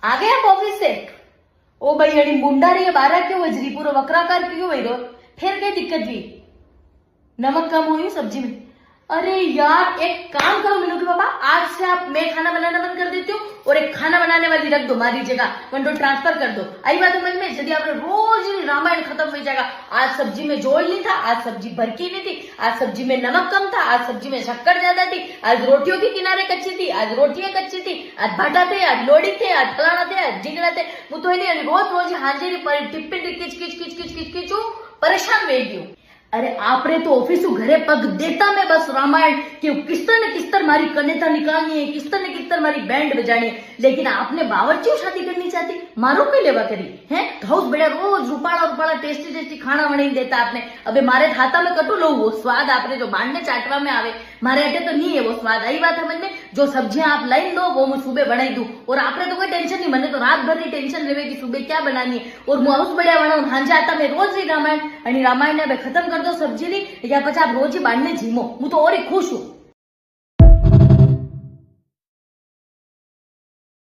आ गए आप ऑफिस से? ओ भाई अड़ी मुंडा रही है 12 क्यों बज रही? पूरा वक्राकार क्यों हुई रो? फिर क्या दिक्कत हुई? नमक कम हुई सब्जी में? अरे यार एक काम करो मीनू के पापा, आज से आप मैं खाना बनाना बंद कर देती हूँ और एक खाना बनाने वाली रख दो मारी जगह, कंट्रोल ट्रांसफर कर दो। आई बात समझ में? यदि आपने रोज रामायण खत्म हो जाएगा। आज सब्जी में जोड़ नहीं था, आज सब्जी भरकी नहीं थी, आज सब्जी में नमक कम था, आज सब्जी में शक्कर ज्यादा थी, आज रोटियों की किनारे कच्ची थी, आज रोटियां कच्ची थी, आज भाटा थे, आज लोड़ी थे, आज फलाना थे, आज ढींगड़ा थे। वो तो है रोज रोज हाजिरी पर टिप्पी किच किच किच किच किच किच परेशान वे गई। अरे आपने तो ऑफिस घरे पग देता मैं बस रामायण कि किस्तर ने किस्तर मारी कनेता निकालनी है, किस्तर ने किस्तर मारी बैंड बजानी है, लेकिन आपने बावर्ची शादी करनी चाहती मारो कई लेवा करी है? घाउस बेड़ा रोज रूपाड़ा रूपाड़ा टेस्टी टेस्टी खाना बनाई देता आपने। अबे मारे खाता में कटू लो वो स्वाद आपने जो बांधने चाटवा में आवे, मारे अटे तो नहीं है वो स्वाद। आई बात समझ में? जो सब्जियां आप लाइन दो वो मैं सुबह बनाई दू और आपने तो कोई टेंशन नहीं, मैंने तो रात भर की टेंशन रहेगी सुबह क्या बनानी है। और मुँ हाउस बढ़िया बनाऊ हाँ आता मैं रोज ही रामायण, रामायण ने खत्म कर दो सब्जी ली या પછી आप रोज ही बांधने जीमो, हूँ तो और ही खुश हूँ।